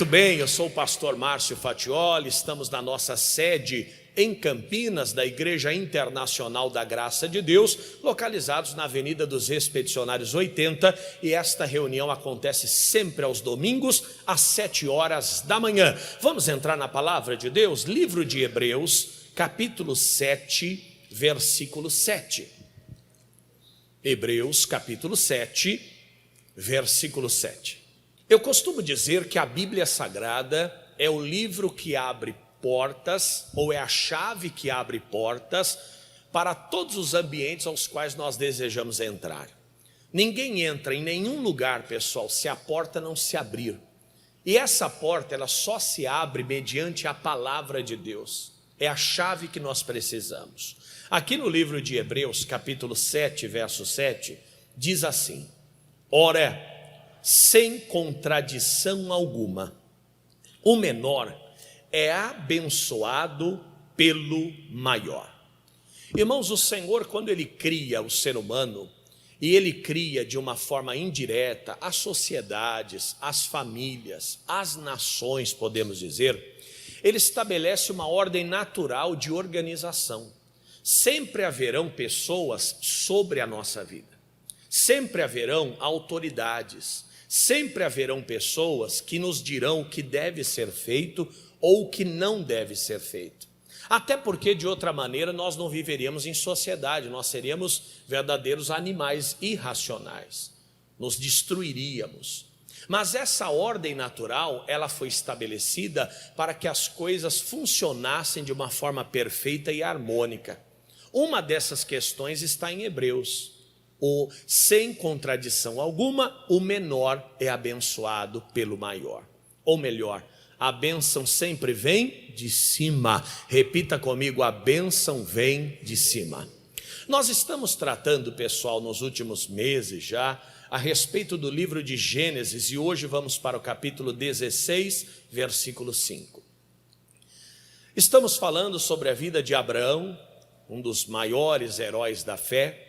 Muito bem, eu sou o pastor Márcio Fatioli, estamos na nossa sede em Campinas, da Igreja Internacional da Graça de Deus, localizados na Avenida dos Expedicionários 80, e esta reunião acontece sempre aos domingos, às 7 horas da manhã. Vamos entrar na palavra de Deus? Livro de Hebreus, capítulo 7, versículo 7. Hebreus, capítulo 7, versículo 7. Eu costumo dizer que a Bíblia Sagrada é o livro que abre portas, ou é a chave que abre portas para todos os ambientes aos quais nós desejamos entrar. Ninguém entra em nenhum lugar, pessoal, se a porta não se abrir. E essa porta, ela só se abre mediante a palavra de Deus. É a chave que nós precisamos. Aqui no livro de Hebreus, capítulo 7, verso 7, diz assim: ora, sem contradição alguma, o menor é abençoado pelo maior. Irmãos, o Senhor, quando Ele cria o ser humano, e Ele cria de uma forma indireta as sociedades, as famílias, as nações, podemos dizer, Ele estabelece uma ordem natural de organização. Sempre haverão pessoas sobre a nossa vida, sempre haverão autoridades, sempre haverão pessoas que nos dirão o que deve ser feito ou o que não deve ser feito. Até porque, de outra maneira, nós não viveríamos em sociedade, nós seríamos verdadeiros animais irracionais, nos destruiríamos. Mas essa ordem natural, ela foi estabelecida para que as coisas funcionassem de uma forma perfeita e harmônica. Uma dessas questões está em Hebreus. Sem contradição alguma, o menor é abençoado pelo maior. Ou melhor, a bênção sempre vem de cima. Repita comigo: a bênção vem de cima. Nós estamos tratando, pessoal, nos últimos meses já, a respeito do livro de Gênesis, e hoje vamos para o capítulo 16, versículo 5. Estamos falando sobre a vida de Abraão, um dos maiores heróis da fé,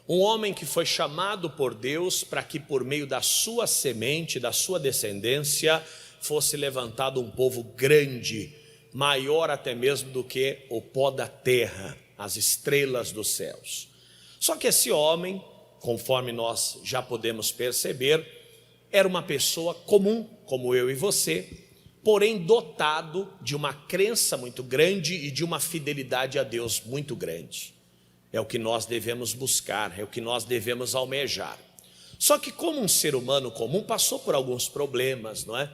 um homem que foi chamado por Deus para que por meio da sua semente, da sua descendência, fosse levantado um povo grande, maior até mesmo do que o pó da terra, as estrelas dos céus. Só que esse homem, conforme nós já podemos perceber, era uma pessoa comum, como eu e você, porém dotado de uma crença muito grande e de uma fidelidade a Deus muito grande. É o que nós devemos buscar, é o que nós devemos almejar. Só que como um ser humano comum passou por alguns problemas, não é?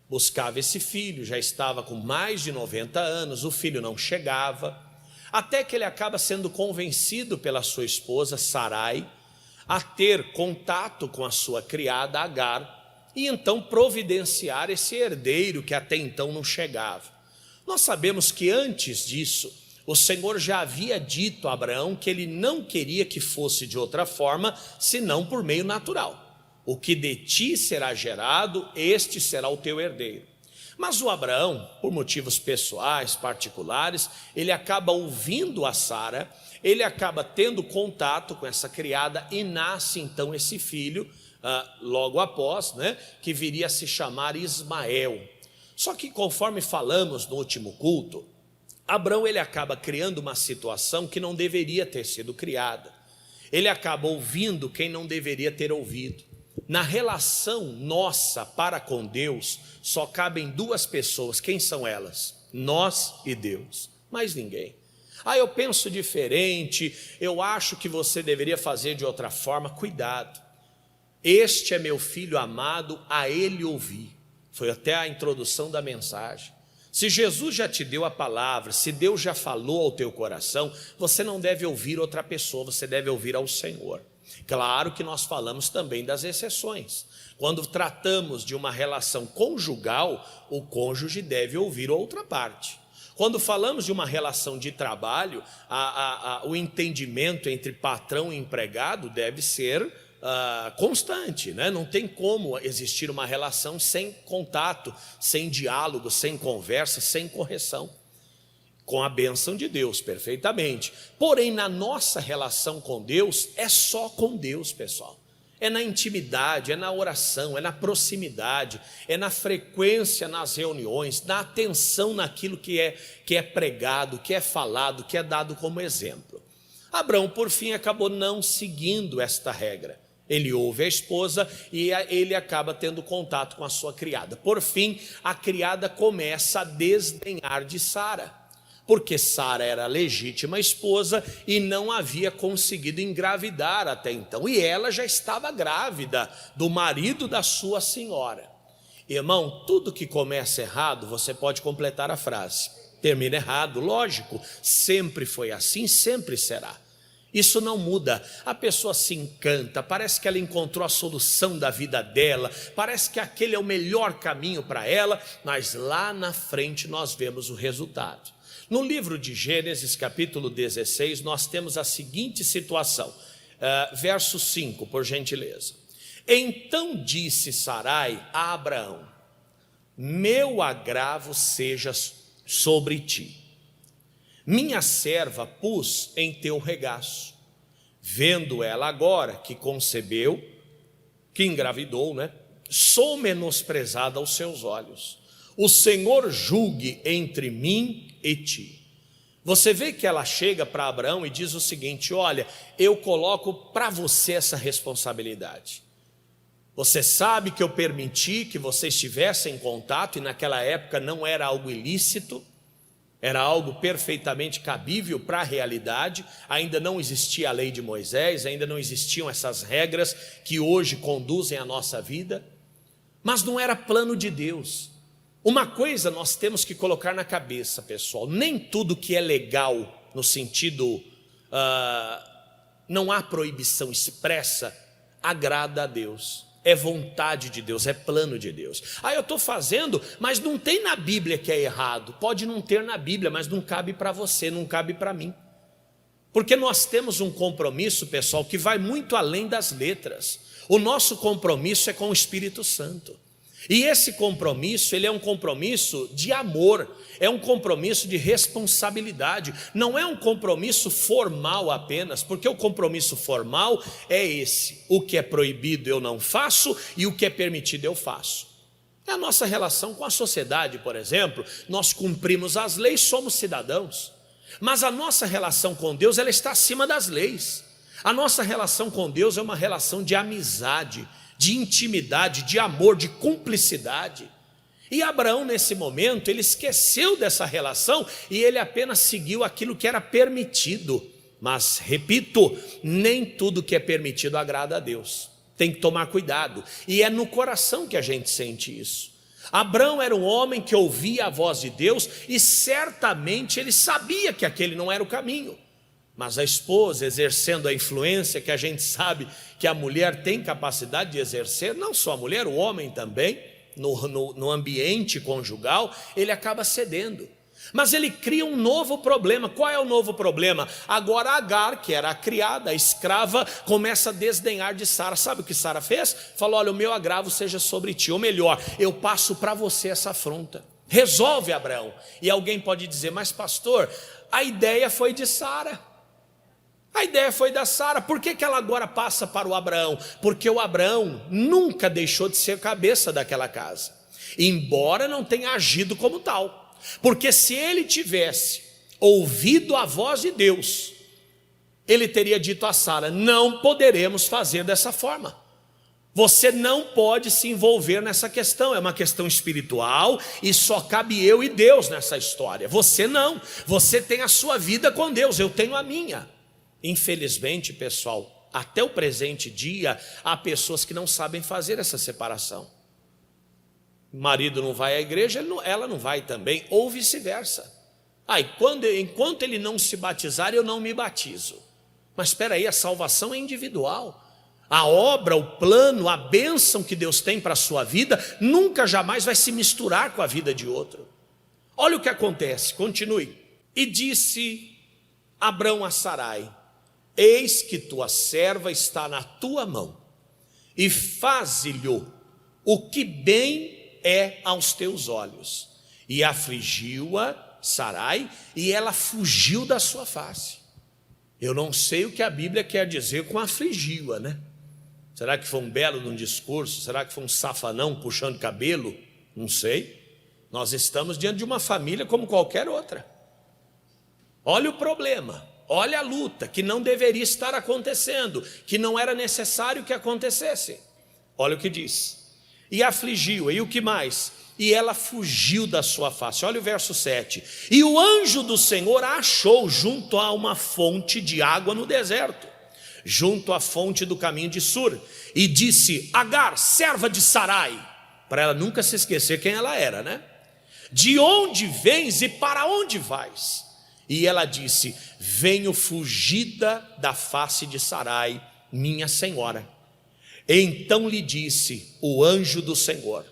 Buscava esse filho, já estava com mais de 90 anos, o filho não chegava, até que ele acaba sendo convencido pela sua esposa Sarai a ter contato com a sua criada Agar e então providenciar esse herdeiro que até então não chegava. Nós sabemos que antes disso, o Senhor já havia dito a Abraão que ele não queria que fosse de outra forma, senão por meio natural. O que de ti será gerado, este será o teu herdeiro. Mas o Abraão, por motivos pessoais, particulares, ele acaba ouvindo a Sara, ele acaba tendo contato com essa criada e nasce então esse filho, logo após, né, que viria a se chamar Ismael. Só que conforme falamos no último culto, Abraão ele acaba criando uma situação que não deveria ter sido criada. Ele acaba ouvindo quem não deveria ter ouvido. Na relação nossa para com Deus, só cabem duas pessoas. Quem são elas? Nós e Deus, mais ninguém. Eu penso diferente, eu acho que você deveria fazer de outra forma. Cuidado. Este é meu filho amado, a ele ouvi. Foi até a introdução da mensagem. Se Jesus já te deu a palavra, se Deus já falou ao teu coração, você não deve ouvir outra pessoa, você deve ouvir ao Senhor. Claro que nós falamos também das exceções. Quando tratamos de uma relação conjugal, o cônjuge deve ouvir outra parte. Quando falamos de uma relação de trabalho, o entendimento entre patrão e empregado deve ser constante, né? Não tem como existir uma relação sem contato, sem diálogo, sem conversa, sem correção. Com a bênção de Deus, perfeitamente. Porém, na nossa relação com Deus, é só com Deus, pessoal. É na intimidade, é na oração, é na proximidade, é na frequência nas reuniões, na atenção naquilo que é pregado, que é falado, que é dado como exemplo. Abraão, por fim, acabou não seguindo esta regra. Ele ouve a esposa e ele acaba tendo contato com a sua criada. Por fim, a criada começa a desdenhar de Sara, porque Sara era a legítima esposa e não havia conseguido engravidar até então. E ela já estava grávida do marido da sua senhora. Irmão, tudo que começa errado, você pode completar a frase. Termina errado, lógico, sempre foi assim, sempre será. Isso não muda. A pessoa se encanta, parece que ela encontrou a solução da vida dela, parece que aquele é o melhor caminho para ela, mas lá na frente nós vemos o resultado. No livro de Gênesis, capítulo 16, nós temos a seguinte situação, verso 5, por gentileza. Então disse Sarai a Abraão: meu agravo seja sobre ti, minha serva pus em teu regaço. Vendo ela agora que concebeu, que engravidou, sou menosprezada aos seus olhos. O Senhor julgue entre mim e ti. Você vê que ela chega para Abraão e diz o seguinte: olha, eu coloco para você essa responsabilidade. Você sabe que eu permiti que você estivesse em contato, e naquela época não era algo ilícito, era algo perfeitamente cabível para a realidade. Ainda não existia a lei de Moisés, ainda não existiam essas regras que hoje conduzem a nossa vida, mas não era plano de Deus. Uma coisa nós temos que colocar na cabeça, pessoal: nem tudo que é legal, no sentido, não há proibição expressa, agrada a Deus. É vontade de Deus, é plano de Deus. Eu estou fazendo, mas não tem na Bíblia que é errado. Pode não ter na Bíblia, mas não cabe para você, não cabe para mim. Porque nós temos um compromisso, pessoal, que vai muito além das letras. O nosso compromisso é com o Espírito Santo. E esse compromisso, ele é um compromisso de amor, é um compromisso de responsabilidade, não é um compromisso formal apenas, porque o compromisso formal é esse: o que é proibido eu não faço e o que é permitido eu faço. É a nossa relação com a sociedade, por exemplo. Nós cumprimos as leis, somos cidadãos, mas a nossa relação com Deus, ela está acima das leis. A nossa relação com Deus é uma relação de amizade, de intimidade, de amor, de cumplicidade. E Abraão, nesse momento, ele esqueceu dessa relação e ele apenas seguiu aquilo que era permitido. Mas, repito, nem tudo que é permitido agrada a Deus. Tem que tomar cuidado. E é no coração que a gente sente isso. Abraão era um homem que ouvia a voz de Deus e certamente ele sabia que aquele não era o caminho. Mas a esposa, exercendo a influência que a gente sabe que a mulher tem capacidade de exercer, não só a mulher, o homem também, no ambiente conjugal, ele acaba cedendo. Mas ele cria um novo problema. Qual é o novo problema? Agora Agar, que era a criada, a escrava, começa a desdenhar de Sara. Sabe o que Sara fez? Falou: olha, o meu agravo seja sobre ti, ou melhor, eu passo para você essa afronta. Resolve, Abraão. E alguém pode dizer: mas pastor, a ideia foi de Sara. A ideia foi da Sara. Por que ela agora passa para o Abraão? Porque o Abraão nunca deixou de ser cabeça daquela casa, embora não tenha agido como tal. Porque se ele tivesse ouvido a voz de Deus, ele teria dito a Sara: não poderemos fazer dessa forma. Você não pode se envolver nessa questão, é uma questão espiritual e só cabe eu e Deus nessa história. Você não, você tem a sua vida com Deus, eu tenho a minha. Infelizmente, pessoal, até o presente dia, há pessoas que não sabem fazer essa separação. O marido não vai à igreja, ela não vai também, ou vice-versa. Enquanto ele não se batizar, eu não me batizo. Mas espera aí, a salvação é individual. A obra, o plano, a bênção que Deus tem para a sua vida, nunca jamais vai se misturar com a vida de outro. Olha o que acontece, continue. E disse Abrão a Sarai: eis que tua serva está na tua mão, e faze-lhe o que bem é aos teus olhos. E afligiu-a Sarai, e ela fugiu da sua face. Eu não sei o que a Bíblia quer dizer com afligiu-a, Será que foi um belo de um discurso? Será que foi um safanão puxando cabelo? Não sei. Nós estamos diante de uma família como qualquer outra. Olha o problema, olha a luta que não deveria estar acontecendo, que não era necessário que acontecesse. Olha o que diz: e afligiu, e o que mais? E ela fugiu da sua face. Olha o verso 7. E o anjo do Senhor a achou junto a uma fonte de água no deserto, junto à fonte do caminho de Sur, e disse: Agar, serva de Sarai, para ela nunca se esquecer quem ela era, né? De onde vens e para onde vais? E ela disse: venho fugida da face de Sarai, minha senhora. Então lhe disse o anjo do Senhor: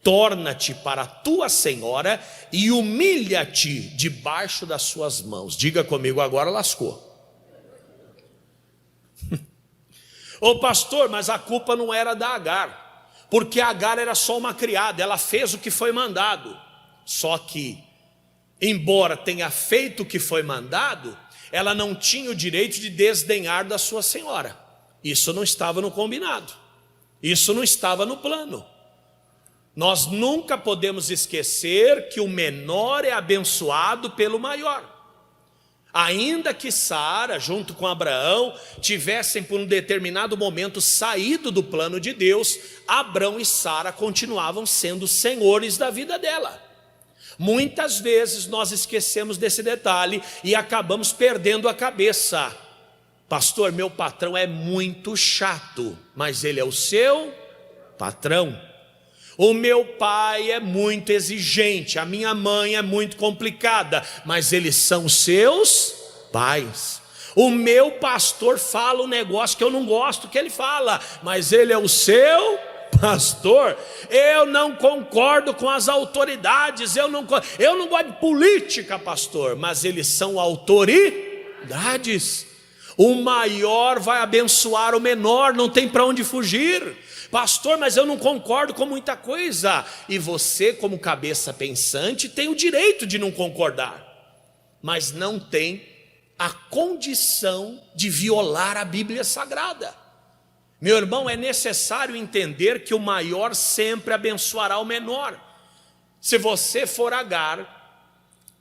torna-te para a tua senhora e humilha-te debaixo das suas mãos. Diga comigo agora, lascou. Ô pastor, mas a culpa não era da Agar, porque a Agar era só uma criada, ela fez o que foi mandado. Só que, embora tenha feito o que foi mandado, ela não tinha o direito de desdenhar da sua senhora. Isso não estava no combinado, isso não estava no plano. Nós nunca podemos esquecer que o menor é abençoado pelo maior. Ainda que Sara, junto com Abraão, tivessem por um determinado momento saído do plano de Deus, Abraão e Sara continuavam sendo senhores da vida dela. Muitas vezes nós esquecemos desse detalhe e acabamos perdendo a cabeça. Pastor, meu patrão é muito chato, mas ele é o seu patrão. O meu pai é muito exigente, a minha mãe é muito complicada, mas eles são seus pais. O meu pastor fala um negócio que eu não gosto que ele fala, mas ele é o seu pastor. Eu não concordo com as autoridades, eu não gosto de política, pastor, mas eles são autoridades. O maior vai abençoar o menor, não tem para onde fugir. Pastor, mas eu não concordo com muita coisa. E você, como cabeça pensante, tem o direito de não concordar, mas não tem a condição de violar a Bíblia Sagrada. Meu irmão, é necessário entender que o maior sempre abençoará o menor. Se você for Agar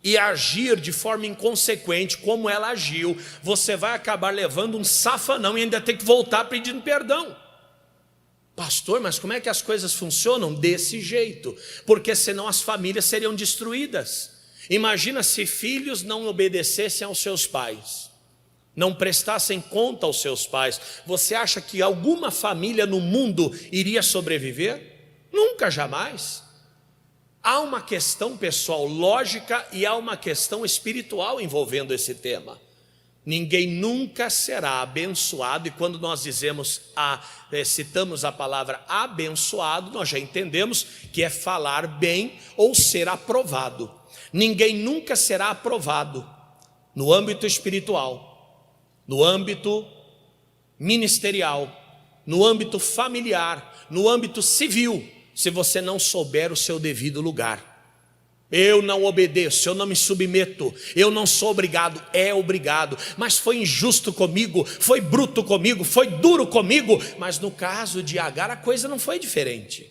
e agir de forma inconsequente como ela agiu, você vai acabar levando um safanão e ainda ter que voltar pedindo perdão. Pastor, mas como é que as coisas funcionam? Desse jeito, porque senão as famílias seriam destruídas. Imagina se filhos não obedecessem aos seus pais, não prestassem conta aos seus pais. Você acha que alguma família no mundo iria sobreviver? Nunca, jamais. Há uma questão pessoal lógica e há uma questão espiritual envolvendo esse tema. Ninguém nunca será abençoado, e quando nós citamos a palavra abençoado, nós já entendemos que é falar bem ou ser aprovado. Ninguém nunca será aprovado no âmbito espiritual, no âmbito ministerial, no âmbito familiar, no âmbito civil, se você não souber o seu devido lugar. Eu não obedeço, eu não me submeto, eu não sou obrigado. É obrigado, mas foi injusto comigo, foi bruto comigo, foi duro comigo. Mas no caso de Agar a coisa não foi diferente.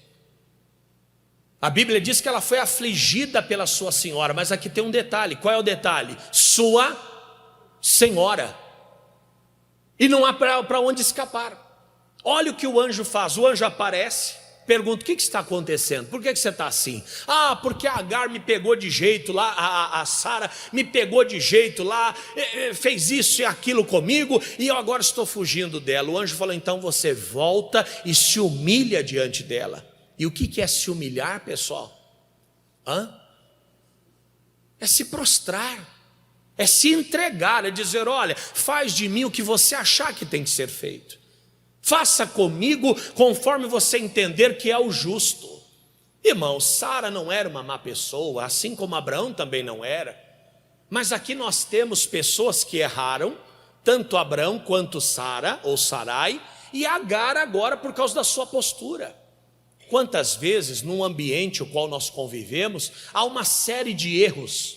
A Bíblia diz que ela foi afligida pela sua senhora, mas aqui tem um detalhe. Qual é o detalhe? Sua senhora. E não há para onde escapar. Olha o que o anjo faz. O anjo aparece, pergunta: o que está acontecendo? Por que você está assim? Ah, porque a Agar me pegou de jeito lá, a Sara me pegou de jeito lá, fez isso e aquilo comigo, e eu agora estou fugindo dela. O anjo falou: então você volta e se humilha diante dela. E o que é se humilhar, pessoal? É se prostrar, é se entregar, é dizer: olha, faz de mim o que você achar que tem que ser feito. Faça comigo conforme você entender que é o justo. Irmão, Sara não era uma má pessoa, assim como Abraão também não era. Mas aqui nós temos pessoas que erraram, tanto Abraão quanto Sara, ou Sarai, e Agar agora por causa da sua postura. Quantas vezes num ambiente o qual nós convivemos, há uma série de erros.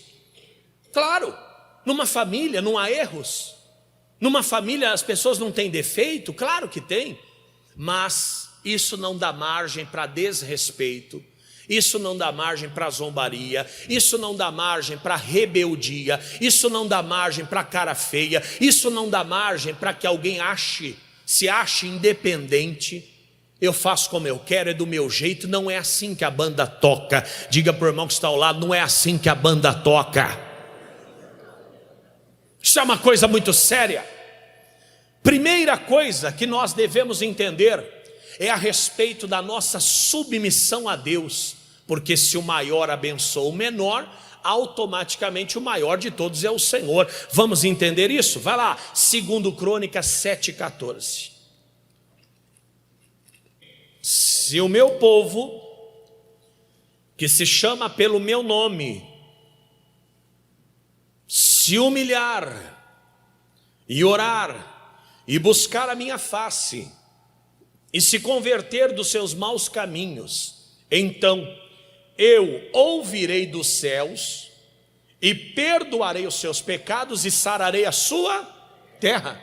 Claro, numa família não há erros. Numa família as pessoas não têm defeito? Claro que tem. mas isso não dá margem para desrespeito, isso não dá margem para zombaria, isso não dá margem para rebeldia, isso não dá margem para cara feia, isso não dá margem para que alguém se ache independente. Eu faço como eu quero, é do meu jeito. Não é assim que a banda toca. Diga para o irmão que está ao lado: não é assim que a banda toca. Isso é uma coisa muito séria. Primeira coisa que nós devemos entender é a respeito da nossa submissão a Deus, porque se o maior abençoa o menor, automaticamente o maior de todos é o Senhor. Vamos entender isso? Vai lá, 2 Crônicas 7,14. Se o meu povo, que se chama pelo meu nome, se humilhar e orar e buscar a minha face e se converter dos seus maus caminhos, então eu ouvirei dos céus e perdoarei os seus pecados e sararei a sua terra.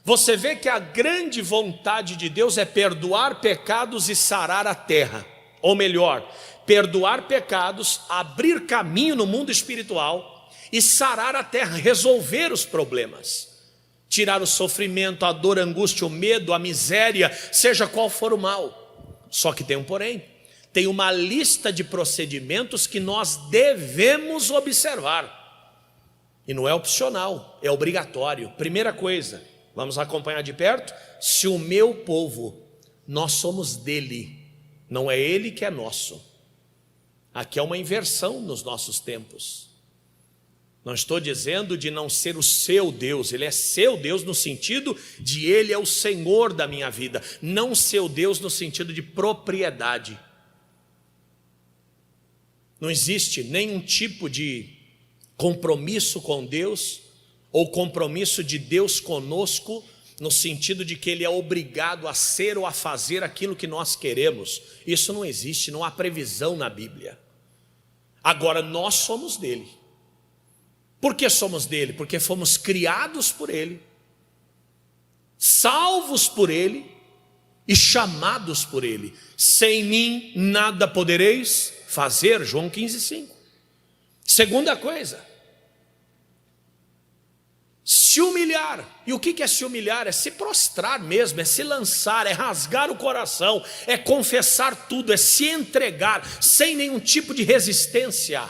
Você vê que a grande vontade de Deus é perdoar pecados e sarar a terra. Ou melhor, perdoar pecados, abrir caminho no mundo espiritual e sarar a terra, resolver os problemas. Tirar o sofrimento, a dor, a angústia, o medo, a miséria, seja qual for o mal. Só que tem um porém. Tem uma lista de procedimentos que nós devemos observar. E não é opcional, é obrigatório. Primeira coisa, vamos acompanhar de perto. Se o meu povo, nós somos dele, não é ele que é nosso. Aqui é uma inversão nos nossos tempos. Não estou dizendo de não ser o seu Deus, ele é seu Deus no sentido de ele é o Senhor da minha vida, não seu Deus no sentido de propriedade. Não existe nenhum tipo de compromisso com Deus ou compromisso de Deus conosco no sentido de que ele é obrigado a ser ou a fazer aquilo que nós queremos. Isso não existe, não há previsão na Bíblia. Agora nós somos dele. Por que somos dele? Porque fomos criados por ele, salvos por ele e chamados por ele. Sem mim nada podereis fazer, João 15:5. Segunda coisa, se humilhar. E o que é se humilhar? É se prostrar mesmo, é se lançar, é rasgar o coração, é confessar tudo, é se entregar sem nenhum tipo de resistência.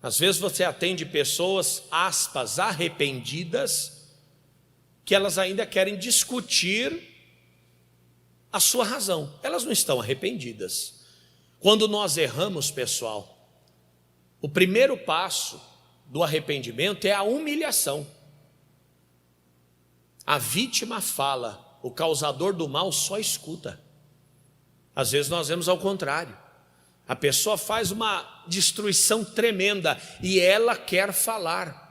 Às vezes você atende pessoas, aspas, arrependidas, que elas ainda querem discutir a sua razão. Elas não estão arrependidas. Quando nós erramos, pessoal, o primeiro passo do arrependimento é a humilhação. A vítima fala, o causador do mal só escuta. Às vezes nós vemos ao contrário. A pessoa faz uma destruição tremenda e ela quer falar.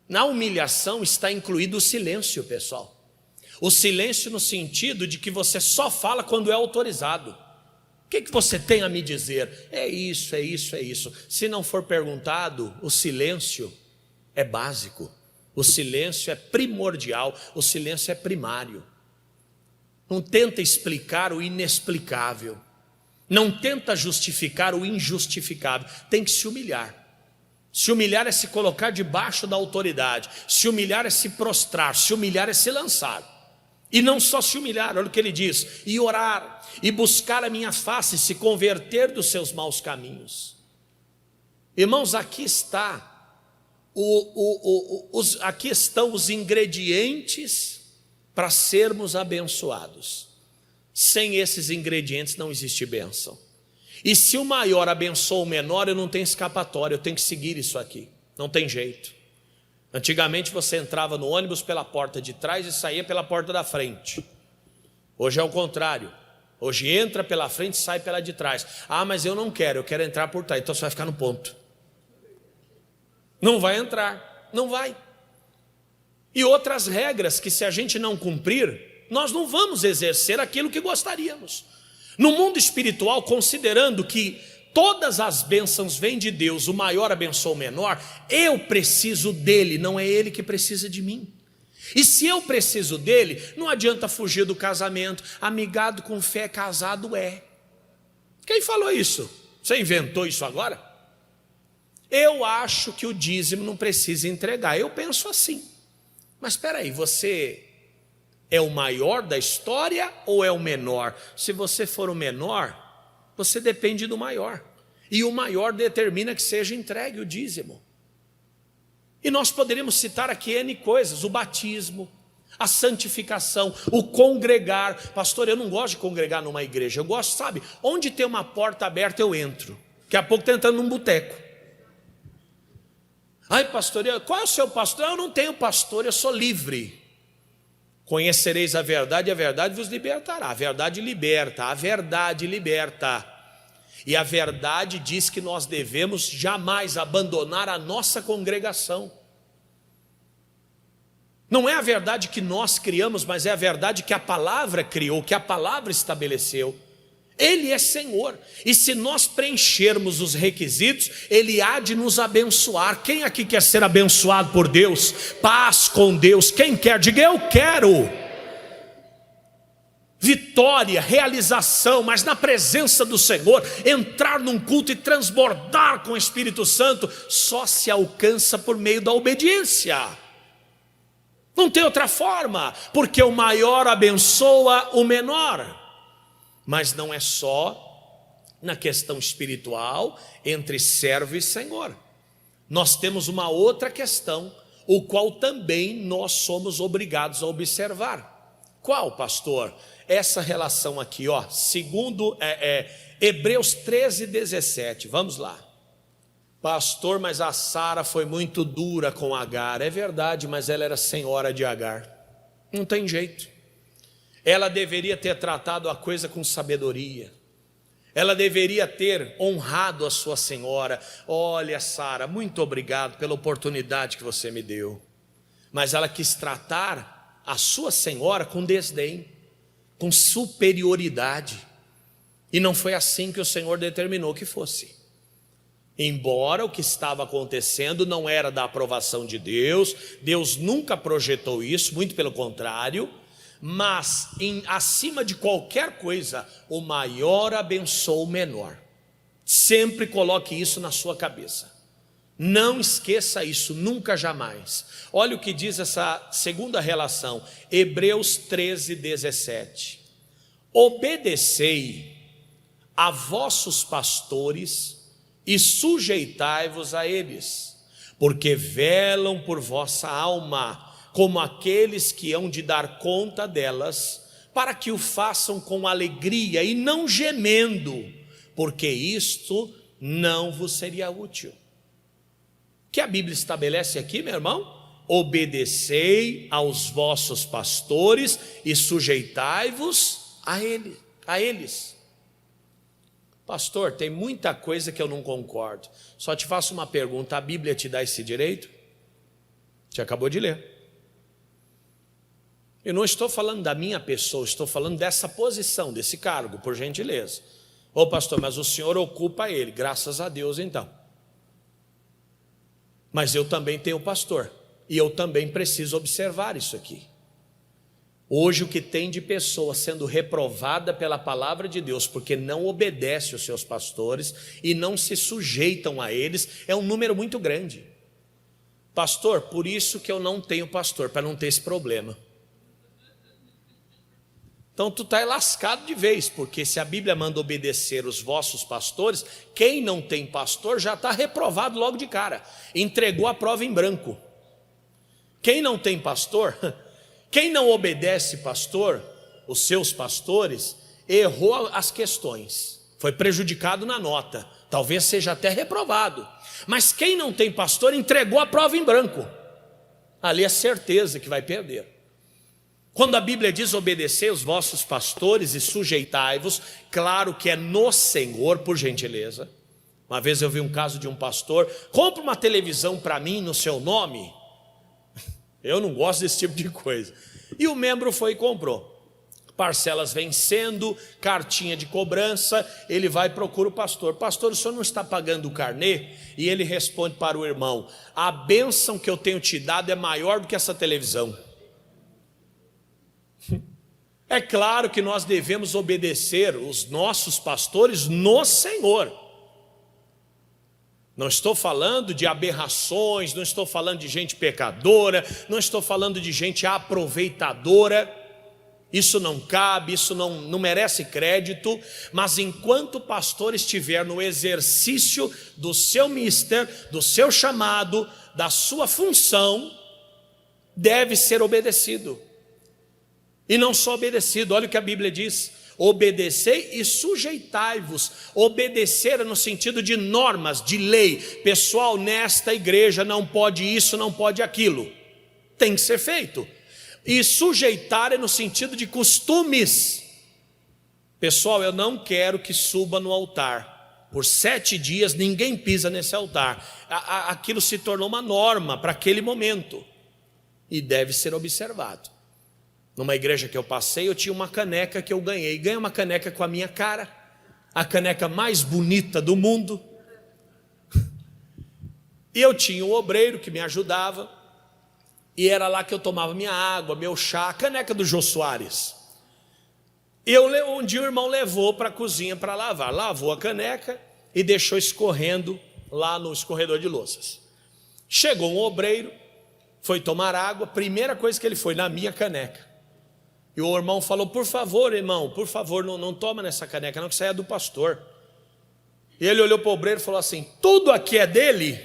Na humilhação está incluído o silêncio, pessoal. O silêncio no sentido de que você só fala quando é autorizado. O que você tem a me dizer? É isso, é isso, é isso. Se não for perguntado, o silêncio é básico. O silêncio é primordial, o silêncio é primário. Não tenta explicar o inexplicável. Não tenta justificar o injustificável. Tem que se humilhar. Se humilhar é se colocar debaixo da autoridade. Se humilhar é se prostrar. Se humilhar é se lançar. E não só se humilhar, olha o que ele diz: e orar, e buscar a minha face, se converter dos seus maus caminhos. Irmãos, aqui aqui estão os ingredientes para sermos abençoados. Sem esses ingredientes não existe bênção. E se o maior abençoa o menor, eu não tenho escapatória, eu tenho que seguir isso aqui. Não tem jeito. Antigamente você entrava no ônibus pela porta de trás e saía pela porta da frente. Hoje é o contrário. Hoje entra pela frente e sai pela de trás. Ah, mas eu não quero, eu quero entrar por trás. Então você vai ficar no ponto. Não vai entrar, não vai. E outras regras que, se a gente não cumprir, nós não vamos exercer aquilo que gostaríamos. No mundo espiritual, considerando que todas as bênçãos vêm de Deus, o maior abençoa o menor, eu preciso dele, não é ele que precisa de mim. E se eu preciso dele, não adianta fugir do casamento. Amigado com fé, casado é. Quem falou isso? Você inventou isso agora? Eu acho que o dízimo não precisa entregar. Eu penso assim. Mas espera aí, você é o maior da história ou é o menor? Se você for o menor, você depende do maior. E o maior determina que seja entregue o dízimo. E nós poderíamos citar aqui N coisas: o batismo, a santificação, o congregar. Pastor, eu não gosto de congregar numa igreja. Eu gosto, sabe, onde tem uma porta aberta eu entro. Daqui a pouco estou entrando num boteco. Ai, pastor, qual é o seu pastor? Eu não tenho pastor, eu sou livre. Conhecereis a verdade e a verdade vos libertará. A verdade liberta, a verdade liberta. E a verdade diz que nós devemos jamais abandonar a nossa congregação. Não é a verdade que nós criamos, mas é a verdade que a palavra criou, que a palavra estabeleceu. Ele é Senhor, e se nós preenchermos os requisitos, Ele há de nos abençoar. Quem aqui quer ser abençoado por Deus? Paz com Deus. Quem quer? Diga: eu quero. Vitória, realização, mas na presença do Senhor. Entrar num culto e transbordar com o Espírito Santo só se alcança por meio da obediência. Não tem outra forma, porque o maior abençoa o menor. Mas não é só na questão espiritual entre servo e senhor. Nós temos uma outra questão, o qual também nós somos obrigados a observar. Qual, pastor? Essa relação aqui, ó, segundo Hebreus 13:17. Vamos lá. Pastor, mas a Sara foi muito dura com Agar. É verdade, mas ela era senhora de Agar. Não tem jeito. Ela deveria ter tratado a coisa com sabedoria. Ela deveria ter honrado a sua senhora. Olha, Sara, muito obrigado pela oportunidade que você me deu. Mas ela quis tratar a sua senhora com desdém, com superioridade. E não foi assim que o Senhor determinou que fosse. Embora o que estava acontecendo não era da aprovação de Deus, Deus nunca projetou isso, muito pelo contrário. Mas, acima de qualquer coisa, o maior abençoa o menor. Sempre coloque isso na sua cabeça. Não esqueça isso, nunca, jamais. Olha o que diz essa segunda relação, Hebreus 13:17. Obedecei a vossos pastores e sujeitai-vos a eles, porque velam por vossa alma, como aqueles que hão de dar conta delas, para que o façam com alegria e não gemendo, porque isto não vos seria útil. O que a Bíblia estabelece aqui, meu irmão? Obedecei aos vossos pastores e sujeitai-vos a eles. Pastor, tem muita coisa que eu não concordo. Só te faço uma pergunta: a Bíblia te dá esse direito? Você acabou de ler. Eu não estou falando da minha pessoa, estou falando dessa posição, desse cargo, por gentileza. Ô pastor, mas o senhor ocupa ele, graças a Deus então. Mas eu também tenho pastor, e eu também preciso observar isso aqui. Hoje o que tem de pessoa sendo reprovada pela palavra de Deus, porque não obedece aos seus pastores e não se sujeitam a eles, é um número muito grande. Pastor, por isso que eu não tenho pastor, para não ter esse problema. Então tu está lascado de vez, porque se a Bíblia manda obedecer os vossos pastores, quem não tem pastor já está reprovado logo de cara, entregou a prova em branco. Quem não tem pastor, quem não obedece pastor, os seus pastores, errou as questões, foi prejudicado na nota, talvez seja até reprovado. Mas quem não tem pastor entregou a prova em branco, ali é certeza que vai perder. Quando a Bíblia diz obedecer os vossos pastores e sujeitai-vos, claro que é no Senhor, por gentileza. Uma vez eu vi um caso de um pastor: compra uma televisão para mim no seu nome. Eu não gosto desse tipo de coisa. E o membro foi e comprou. Parcelas vencendo, cartinha de cobrança, ele vai e procura o pastor: pastor, o senhor não está pagando o carnê? E ele responde para o irmão: a bênção que eu tenho te dado é maior do que essa televisão. É claro que nós devemos obedecer os nossos pastores no Senhor. Não estou falando de aberrações, não estou falando de gente pecadora, não estou falando de gente aproveitadora. Isso não cabe, isso não merece crédito. Mas enquanto o pastor estiver no exercício do seu ministério, do seu chamado, da sua função, deve ser obedecido. E não só obedecido, olha o que a Bíblia diz: obedecei e sujeitai-vos. Obedecer é no sentido de normas, de lei. Pessoal, nesta igreja não pode isso, não pode aquilo. Tem que ser feito. E sujeitar é no sentido de costumes. Pessoal, eu não quero que suba no altar. Por 7 dias ninguém pisa nesse altar. Aquilo se tornou uma norma para aquele momento. E deve ser observado. Numa igreja que eu passei, eu tinha uma caneca que eu ganhei. Ganhei uma caneca com a minha cara. A caneca mais bonita do mundo. E eu tinha um obreiro que me ajudava. E era lá que eu tomava minha água, meu chá, a caneca do Jô Soares. Um dia o irmão levou para a cozinha para lavar. Lavou a caneca e deixou escorrendo lá no escorredor de louças. Chegou um obreiro, foi tomar água. Primeira coisa que ele foi na minha caneca. E o irmão falou: por favor, irmão, por favor, não toma nessa caneca, não, que isso aí é do pastor. E ele olhou para o obreiro e falou assim: tudo aqui é dele?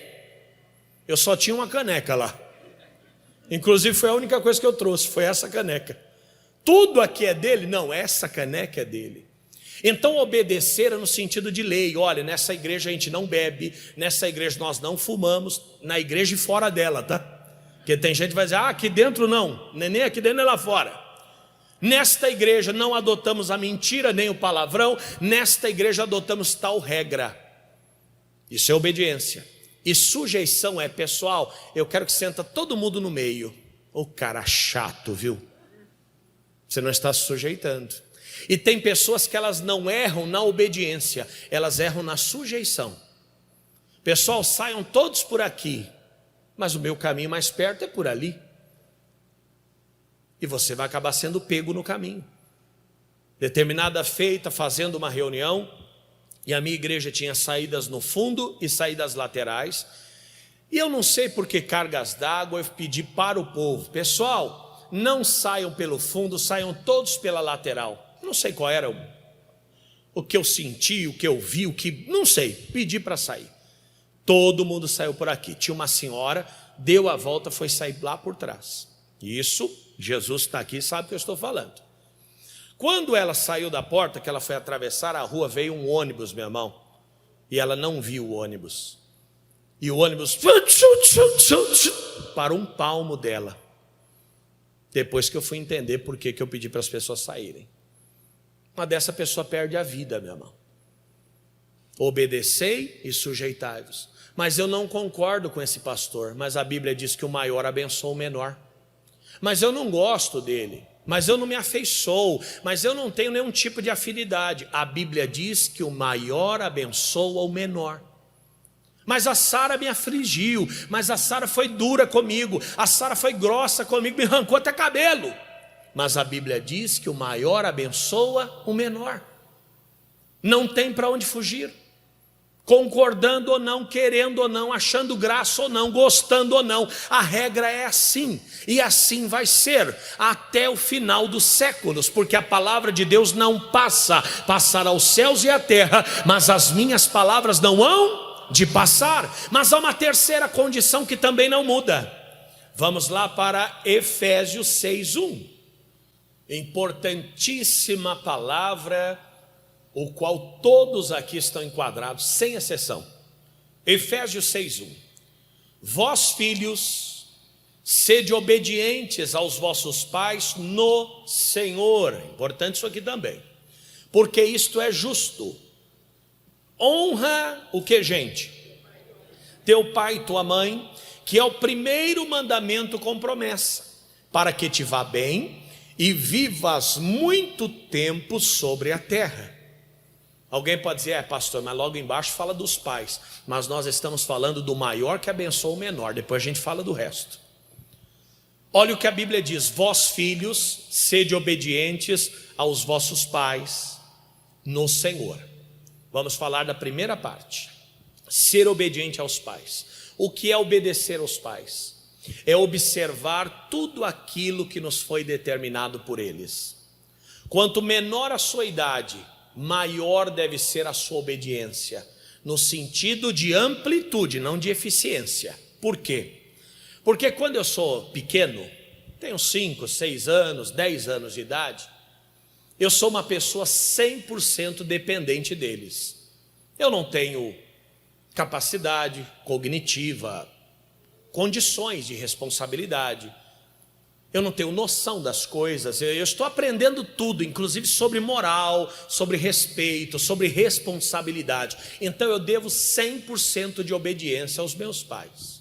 Eu só tinha uma caneca lá. Inclusive foi a única coisa que eu trouxe, foi essa caneca. Tudo aqui é dele? Não, essa caneca é dele. Então obedecer é no sentido de lei. Olha, nessa igreja a gente não bebe, nessa igreja nós não fumamos, na igreja e fora dela, tá? Porque tem gente que vai dizer: aqui dentro não, nem aqui dentro nem lá fora. Nesta igreja não adotamos a mentira nem o palavrão, nesta igreja adotamos tal regra. Isso é obediência. E sujeição é: pessoal, eu quero que senta todo mundo no meio. Ô cara chato, viu? Você não está se sujeitando. E tem pessoas que elas não erram na obediência, elas erram na sujeição. Pessoal, saiam todos por aqui, mas o meu caminho mais perto é por ali. E você vai acabar sendo pego no caminho. Determinada feita, fazendo uma reunião, e a minha igreja tinha saídas no fundo e saídas laterais. E eu não sei por que cargas d'água, eu pedi para o povo: pessoal, não saiam pelo fundo, saiam todos pela lateral. Não sei qual era o que eu senti, o que eu vi, não sei, pedi para sair. Todo mundo saiu por aqui. Tinha uma senhora, deu a volta, foi sair lá por trás. Isso, Jesus está aqui, sabe o que eu estou falando. Quando ela saiu da porta, que ela foi atravessar a rua, veio um ônibus, meu irmão, e ela não viu o ônibus. E o ônibus parou um palmo dela. Depois que eu fui entender por que eu pedi para as pessoas saírem. Uma dessa pessoa perde a vida, meu irmão. Obedecei e sujeitai-vos. Mas eu não concordo com esse pastor, mas a Bíblia diz que o maior abençoa o menor. Mas eu não gosto dele, mas eu não me afeiçoo, mas eu não tenho nenhum tipo de afinidade. A Bíblia diz que o maior abençoa o menor. Mas a Sara me afligiu, mas a Sara foi dura comigo, a Sara foi grossa comigo, me arrancou até cabelo. Mas a Bíblia diz que o maior abençoa o menor. Não tem para onde fugir. Concordando ou não, querendo ou não, achando graça ou não, gostando ou não, a regra é assim, e assim vai ser até o final dos séculos, porque a palavra de Deus não passará os céus e a terra, mas as minhas palavras não hão de passar. Mas há uma terceira condição que também não muda. Vamos lá para Efésios 6:1, importantíssima palavra, o qual todos aqui estão enquadrados, sem exceção. Efésios 6:1. Vós, filhos, sede obedientes aos vossos pais no Senhor. Importante isso aqui também, porque isto é justo. Honra o que, gente? Teu pai e tua mãe, que é o primeiro mandamento com promessa, para que te vá bem e vivas muito tempo sobre a terra. Alguém pode dizer: pastor, mas logo embaixo fala dos pais. Mas nós estamos falando do maior que abençoa o menor. Depois a gente fala do resto. Olha o que a Bíblia diz: vós filhos, sede obedientes aos vossos pais no Senhor. Vamos falar da primeira parte, ser obediente aos pais. O que é obedecer aos pais? É observar tudo aquilo que nos foi determinado por eles. Quanto menor a sua idade, maior deve ser a sua obediência, no sentido de amplitude, não de eficiência. Por quê? Porque quando eu sou pequeno, tenho 5, 6 anos, 10 anos de idade, eu sou uma pessoa 100% dependente deles. Eu não tenho capacidade cognitiva, condições de responsabilidade. Eu não tenho noção das coisas. Eu estou aprendendo tudo, inclusive sobre moral, sobre respeito, sobre responsabilidade. Então eu devo 100% de obediência aos meus pais.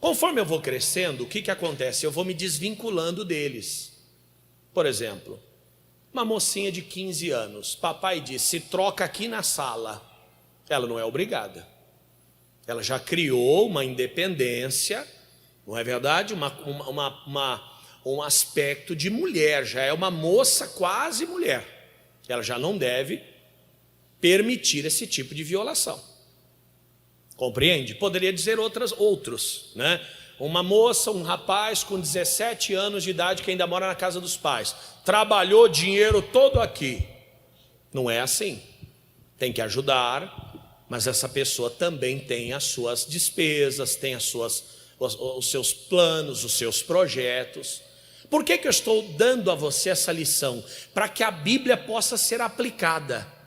Conforme eu vou crescendo, o que acontece? Eu vou me desvinculando deles. Por exemplo, uma mocinha de 15 anos, papai disse: se troca aqui na sala. Ela não é obrigada. Ela já criou uma independência, não é verdade? Um aspecto de mulher, já é uma moça quase mulher. Ela já não deve permitir esse tipo de violação. Compreende? Poderia dizer outros, né? Uma moça, um rapaz com 17 anos de idade que ainda mora na casa dos pais, trabalhou dinheiro todo aqui. Não é assim. Tem que ajudar, mas essa pessoa também tem as suas despesas, tem os seus planos, os seus projetos. Por que eu estou dando a você essa lição? Para que a Bíblia possa ser aplicada.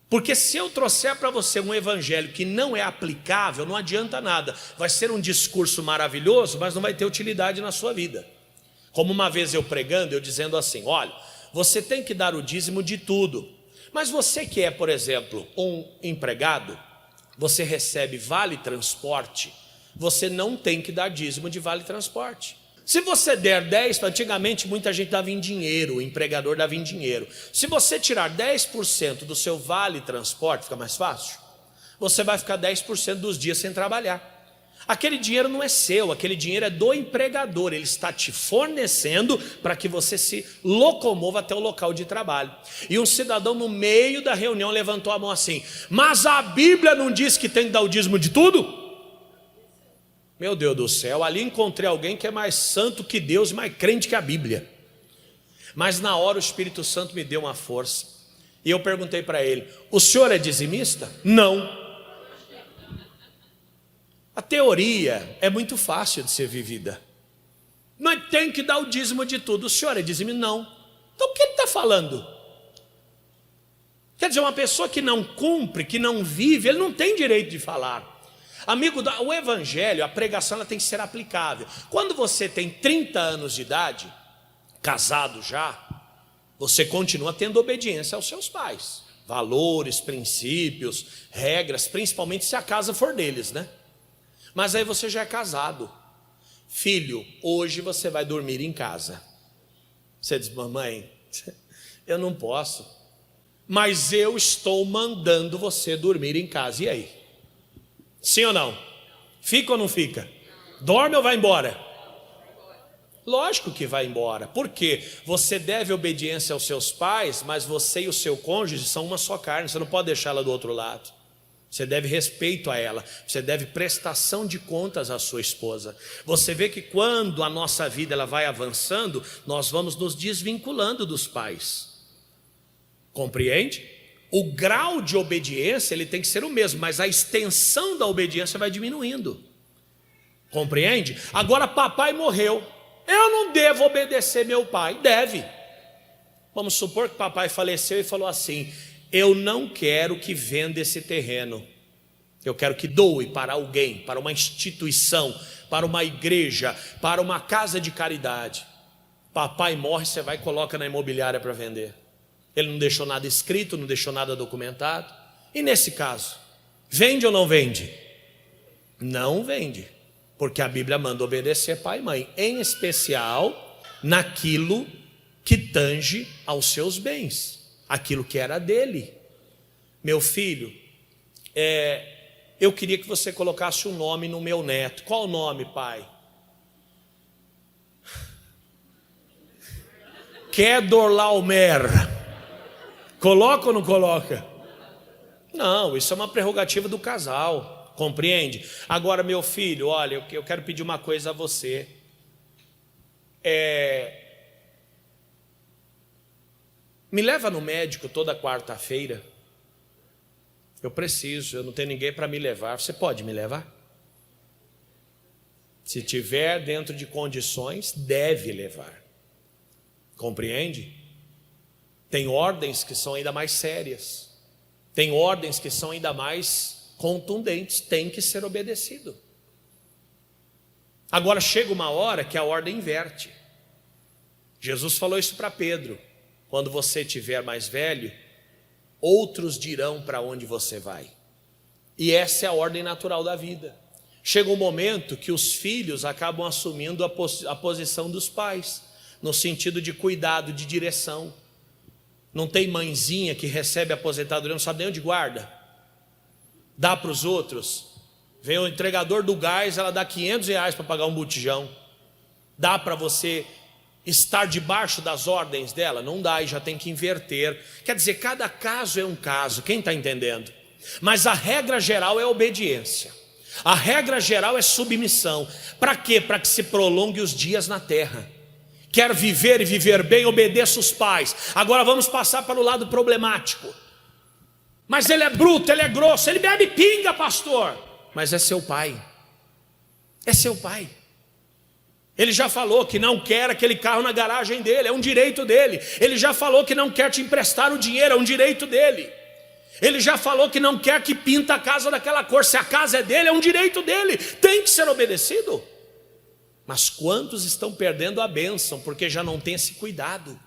Porque se eu trouxer para você um evangelho que não é aplicável, não adianta nada. Vai ser um discurso maravilhoso, mas não vai ter utilidade na sua vida. Como uma vez eu pregando, eu dizendo assim: olha, você tem que dar o dízimo de tudo. Mas você que é, por exemplo, um empregado, você recebe vale transporte, você não tem que dar dízimo de vale transporte. Se você der 10, antigamente muita gente dava em dinheiro, o empregador dava em dinheiro. Se você tirar 10% do seu vale transporte, fica mais fácil. Você vai ficar 10% dos dias sem trabalhar. Aquele dinheiro não é seu, aquele dinheiro é do empregador. Ele está te fornecendo para que você se locomova até o local de trabalho. E um cidadão no meio da reunião levantou a mão assim: mas a Bíblia não diz que tem que dar o dízimo de tudo? Meu Deus do céu, ali encontrei alguém que é mais santo que Deus e mais crente que a Bíblia. Mas na hora o Espírito Santo me deu uma força. E eu perguntei para ele: o senhor é dizimista? Não. A teoria é muito fácil de ser vivida. Mas tem que dar o dízimo de tudo. O senhor é dizimista? Não. Então o que ele está falando? Quer dizer, uma pessoa que não cumpre, que não vive, ele não tem direito de falar. Amigo, o evangelho, a pregação, ela tem que ser aplicável. Quando você tem 30 anos de idade, casado já, você continua tendo obediência aos seus pais. Valores, princípios, regras, principalmente se a casa for deles, né? Mas aí você já é casado. Filho, hoje você vai dormir em casa. Você diz: mamãe, eu não posso. Mas eu estou mandando você dormir em casa. E aí? Sim ou não? Fica ou não fica? Dorme ou vai embora? Lógico que vai embora. Por quê? Você deve obediência aos seus pais, mas você e o seu cônjuge são uma só carne. Você não pode deixá-la do outro lado. Você deve respeito a ela. Você deve prestação de contas à sua esposa. Você vê que quando a nossa vida ela vai avançando, nós vamos nos desvinculando dos pais. Compreende? O grau de obediência ele tem que ser o mesmo, mas a extensão da obediência vai diminuindo. Compreende? Agora papai morreu. Eu não devo obedecer meu pai. Deve. Vamos supor que papai faleceu e falou assim: eu não quero que venda esse terreno. Eu quero que doe para alguém, para uma instituição, para uma igreja, para uma casa de caridade. Papai morre, você vai e coloca na imobiliária para vender. Ele não deixou nada escrito, não deixou nada documentado. E nesse caso, vende ou não vende? Não vende, porque a Bíblia manda obedecer pai e mãe, em especial naquilo que tange aos seus bens, aquilo que era dele. Meu filho, eu queria que você colocasse um nome no meu neto. Qual o nome, pai? Kedorlaomer. Coloca ou não coloca? Não, isso é uma prerrogativa do casal, compreende? Agora, meu filho, olha, eu quero pedir uma coisa a você. Me leva no médico toda quarta-feira. Eu preciso, eu não tenho ninguém para me levar. Você pode me levar? Se tiver dentro de condições, deve levar. Compreende? Tem ordens que são ainda mais sérias. Tem ordens que são ainda mais contundentes. Tem que ser obedecido. Agora chega uma hora que a ordem inverte. Jesus falou isso para Pedro. Quando você tiver mais velho, outros dirão para onde você vai. E essa é a ordem natural da vida. Chega um momento que os filhos acabam assumindo a posição dos pais, no sentido de cuidado, de direção. Não tem mãezinha que recebe aposentadoria, não sabe nem onde guarda. Dá para os outros. Vem o entregador do gás, ela dá R$500 para pagar um botijão. Dá para você estar debaixo das ordens dela? Não dá, e já tem que inverter. Quer dizer, cada caso é um caso, quem está entendendo? Mas a regra geral é obediência. A regra geral é submissão. Para quê? Para que se prolongue os dias na terra. Quer viver e viver bem, obedeça os pais. Agora vamos passar para o lado problemático. Mas ele é bruto, ele é grosso, ele bebe pinga, pastor. Mas é seu pai. É seu pai. Ele já falou que não quer aquele carro na garagem dele, é um direito dele. Ele já falou que não quer te emprestar o dinheiro, é um direito dele. Ele já falou que não quer que pinta a casa daquela cor. Se a casa é dele, é um direito dele. Tem que ser obedecido. Mas quantos estão perdendo a bênção porque já não tem esse cuidado?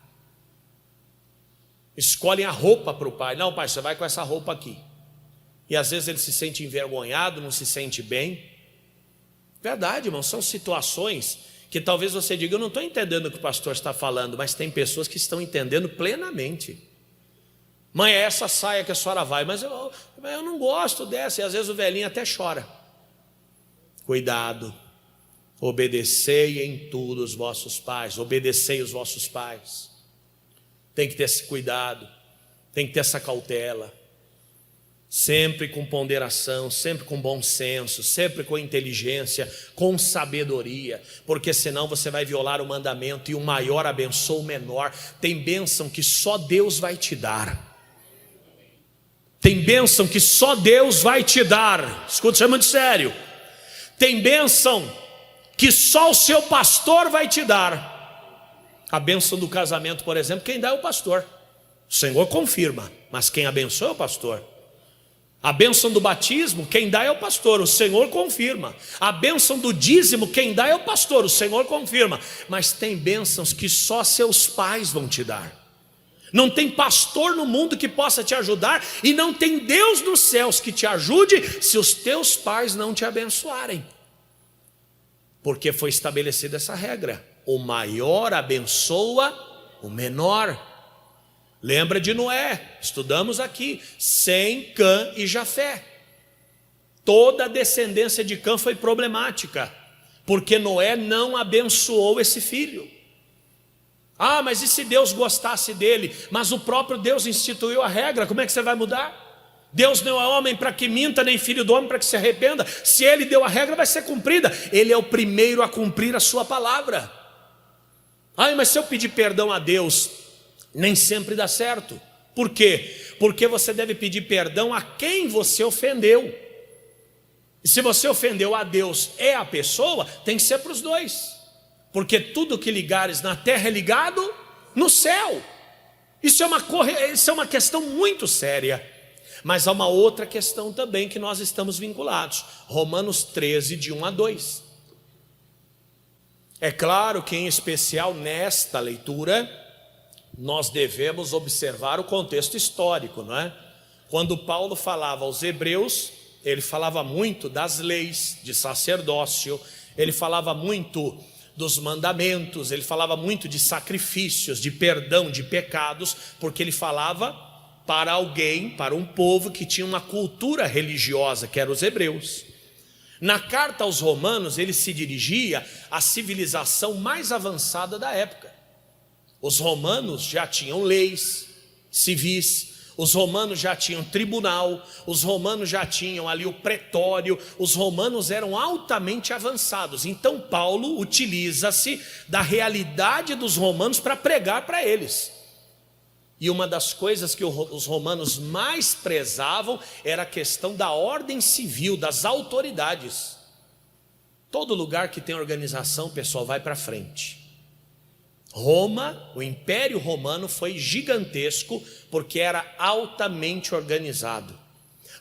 Escolhem a roupa para o pai. Não, pai, você vai com essa roupa aqui. E às vezes ele se sente envergonhado, não se sente bem. Verdade, irmão, são situações que talvez você diga, eu não estou entendendo o que o pastor está falando, mas tem pessoas que estão entendendo plenamente. Mãe, é essa saia que a senhora vai, mas eu não gosto dessa. E às vezes o velhinho até chora. Cuidado. Obedecei em tudo os vossos pais. Obedecei os vossos pais. Tem que ter esse cuidado. Tem que ter essa cautela. Sempre com ponderação, sempre com bom senso, sempre com inteligência, com sabedoria, porque senão você vai violar o mandamento e o maior abençoa o menor. Tem bênção que só Deus vai te dar. Tem bênção que só Deus vai te dar. Escuta, isso é muito sério. Tem bênção que só o seu pastor vai te dar. A bênção do casamento, por exemplo, quem dá é o pastor. O Senhor confirma, mas quem abençoa é o pastor. A bênção do batismo, quem dá é o pastor, o Senhor confirma. A bênção do dízimo, quem dá é o pastor, o Senhor confirma. Mas tem bênçãos que só seus pais vão te dar. Não tem pastor no mundo que possa te ajudar, e não tem Deus nos céus que te ajude se os teus pais não te abençoarem. Porque foi estabelecida essa regra: o maior abençoa o menor. Lembra de Noé, estudamos aqui, Sem, Cã e Jafé. Toda a descendência de Cã foi problemática, porque Noé não abençoou esse filho. Ah, mas e se Deus gostasse dele? Mas o próprio Deus instituiu a regra, como é que você vai mudar? Deus não é homem para que minta, nem filho do homem para que se arrependa. Se ele deu a regra, vai ser cumprida. Ele é o primeiro a cumprir a sua palavra. Ah, mas se eu pedir perdão a Deus, nem sempre dá certo. Por quê? Porque você deve pedir perdão a quem você ofendeu. E se você ofendeu a Deus e a pessoa, tem que ser para os dois. Porque tudo que ligares na terra é ligado no céu. Isso é uma questão muito séria. Mas há uma outra questão também que nós estamos vinculados. Romanos 13, de 1 a 2. É claro que em especial nesta leitura nós devemos observar o contexto histórico, não é? Quando Paulo falava aos hebreus, ele falava muito das leis de sacerdócio, ele falava muito dos mandamentos, ele falava muito de sacrifícios, de perdão de pecados, porque ele falava para alguém, para um povo que tinha uma cultura religiosa, que eram os hebreus. Na carta aos Romanos, ele se dirigia à civilização mais avançada da época. Os romanos já tinham leis civis, os romanos já tinham tribunal, os romanos já tinham ali o pretório, os romanos eram altamente avançados. Então Paulo utiliza-se da realidade dos romanos para pregar para eles. E uma das coisas que os romanos mais prezavam era a questão da ordem civil, das autoridades. Todo lugar que tem organização, pessoal, vai para frente. Roma, o Império Romano foi gigantesco porque era altamente organizado.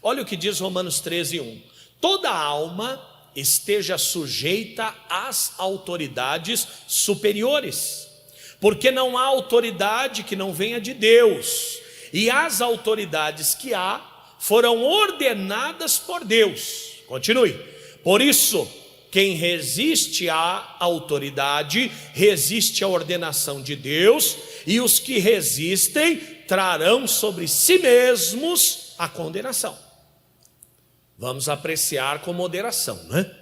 Olha o que diz Romanos 13:1. Toda alma esteja sujeita às autoridades superiores, porque não há autoridade que não venha de Deus, e as autoridades que há foram ordenadas por Deus. Continue. Por isso, quem resiste à autoridade, resiste à ordenação de Deus, e os que resistem trarão sobre si mesmos a condenação. Vamos apreciar com moderação, né?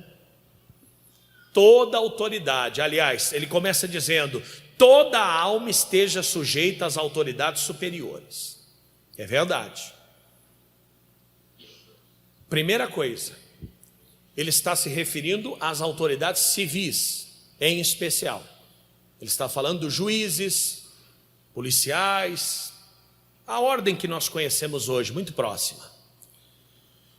Toda autoridade, aliás, ele começa dizendo: toda alma esteja sujeita às autoridades superiores. É verdade. Primeira coisa, ele está se referindo às autoridades civis, em especial. Ele está falando dos juízes, policiais, a ordem que nós conhecemos hoje, muito próxima.